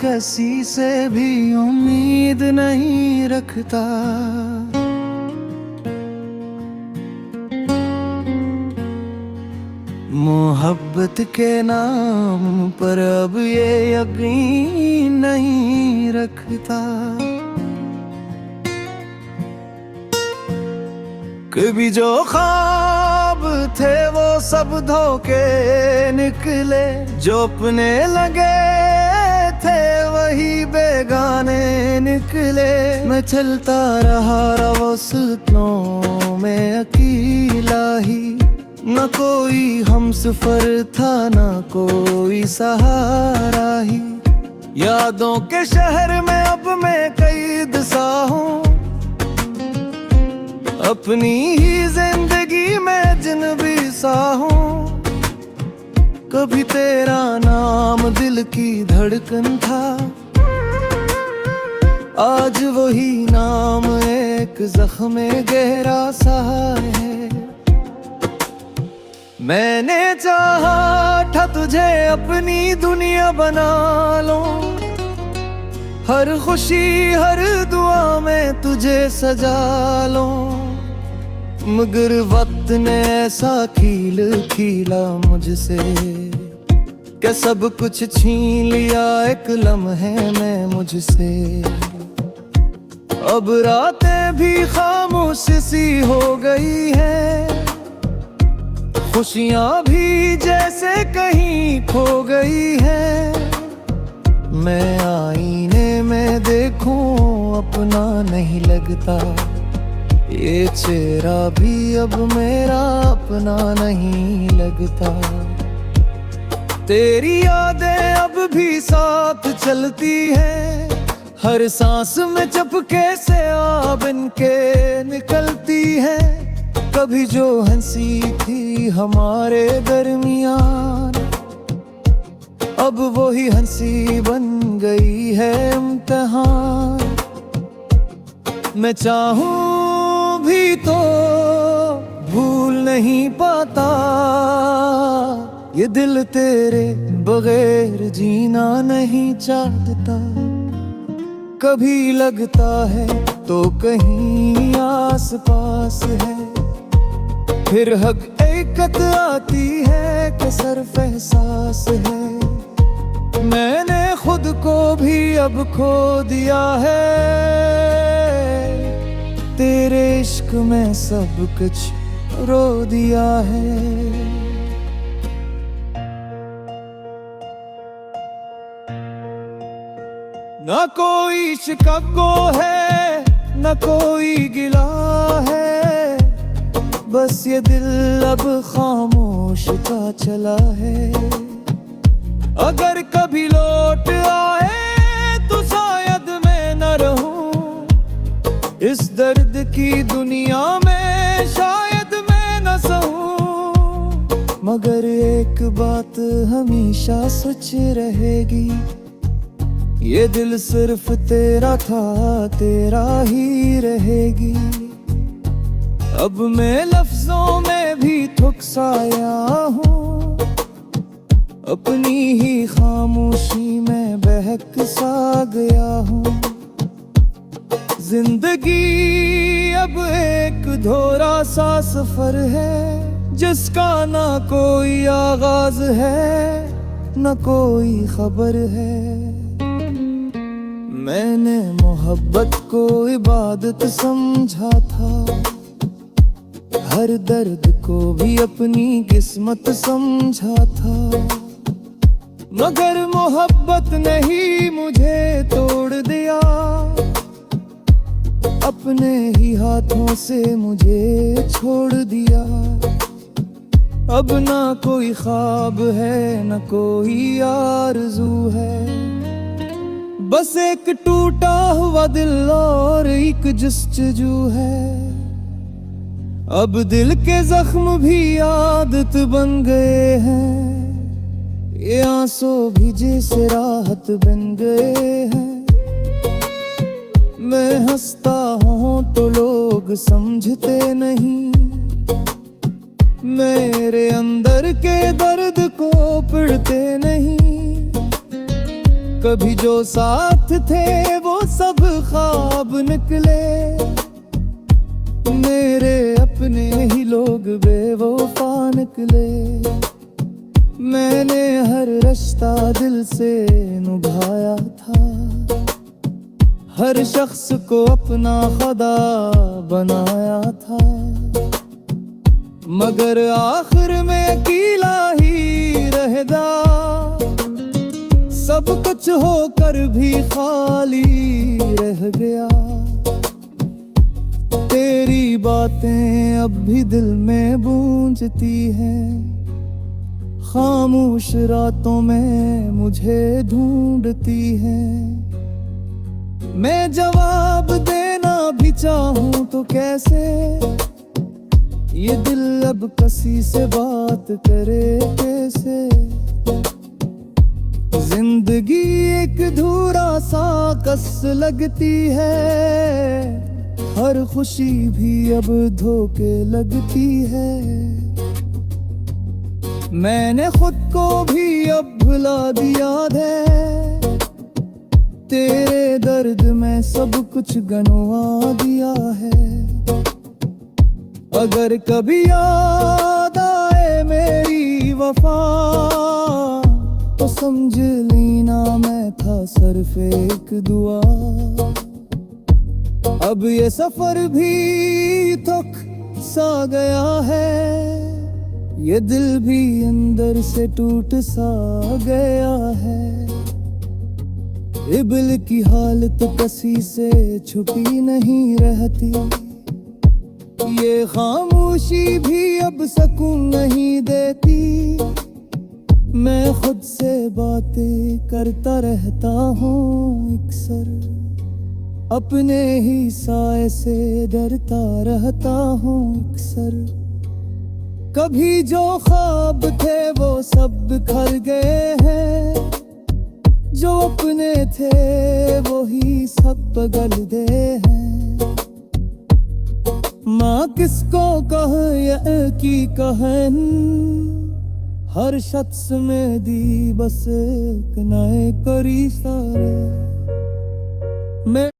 किसी से भी उम्मीद नहीं रखता। मोहब्बत के नाम पर अब ये यकीन नहीं रखता। कभी जो ख्वाब थे वो सब धोखे निकले, जो अपने लगे थे वही बेगाने निकले। मैं चलता रहा रास्तों में अकेला ही, न कोई हमसफर था न कोई सहारा ही। यादों के शहर में अब मैं कैद सा हूँ, अपनी ही जिंदगी में अजनबी सा हूँ। कभी तेरा नाम दिल की धड़कन था, आज वही नाम एक जख्म गहरा सा है। मैंने चाहा था तुझे अपनी दुनिया बना लूं, हर खुशी हर दुआ में तुझे सजा लूं। मगर वक्त ने ऐसा कील खीला मुझसे कि सब कुछ छीन लिया एक लम्हे में मुझसे। अब रातें भी खामोश सी हो गई है, खुशियां भी जैसे कहीं खो गई है। मैं आईने में देखूं अपना नहीं लगता, ये चेहरा भी अब मेरा अपना नहीं लगता। तेरी यादें अब भी साथ चलती हैं, हर सांस में चपके से आ बन के निकलती है। कभी जो हंसी थी हमारे दरमियान, अब वही हंसी बन गई है इम्तिहान। मैं चाहूं भी तो भूल नहीं पाता, ये दिल तेरे बगैर जीना नहीं चाहता। कभी लगता है तो कहीं आस पास है, फिर हकीकत आती है कि सिर्फ एहसास है। मैंने खुद को भी अब खो दिया है, तेरे इश्क में सब कुछ रो दिया है। ना कोई शिकवा है ना कोई गिला है, बस ये दिल अब खामोश का चला है। अगर कभी लौट आए तो शायद मैं न रहूं इस दर्द की दुनिया में, शायद मैं न सहूं। मगर एक बात हमेशा सच रहेगी, ये दिल सिर्फ तेरा था तेरा ही रहेगी। अब मैं लफ्जों में भी थक साया हूँ, अपनी ही खामोशी में बहक सा गया हूँ। जिंदगी अब एक धोरा सा सफर है, जिसका ना कोई आगाज है न कोई खबर है। मैंने मोहब्बत को इबादत समझा था, हर दर्द को भी अपनी किस्मत समझा था। मगर मोहब्बत ने ही मुझे तोड़ दिया, अपने ही हाथों से मुझे छोड़ दिया। अब ना कोई ख्वाब है न कोई आरज़ू है, बस एक टूटा हुआ दिल और एक जस्तजू है। अब दिल के जख्म भी आदत बन गए हैं, ये आंसू भी जैसे राहत बन गए हैं। मैं हंसता हूँ तो लोग समझते नहीं, मेरे अंदर के दर्द को पढ़ते नहीं। कभी जो साथ थे वो सब ख्वाब निकले, मेरे अपने ही लोग बेवफा निकले। मैंने हर रिश्ता दिल से निभाया था, हर शख्स को अपना खुदा बनाया था, मगर आखिर में अकेला ही रह गया। सब कुछ होकर भी खाली रह गया। तेरी बातें अब भी दिल में गूंजती हैं, खामोश रातों में मुझे ढूंढती हैं। मैं जवाब देना भी चाहूं तो कैसे, ये दिल अब किसी से बात करे कैसे। जिंदगी एक धूरा सा कस लगती है, हर खुशी भी अब धोखे लगती है। मैंने खुद को भी अब भुला दिया है, तेरे दर्द में सब कुछ गंवा दिया है। अगर कभी याद आए मेरी वफा, तो समझ लेना मैं था सिर्फ एक दुआ। अब ये सफर भी थक सा गया है, ये दिल भी अंदर से टूट सा गया है। इब्ल की हालत किसी से छुपी नहीं रहती, ये खामोशी भी अब सुकून नहीं देती। मैं खुद से बातें करता रहता हूँ अक्सर, अपने ही साए से डरता रहता हूँ अक्सर। कभी जो ख्वाब थे वो सब बिखर गए हैं, जो अपने थे वो ही सब बदल गए हैं। माँ किसको कहे या की कहन, हर शख्स में दी बस एक नए करी सारे। मैं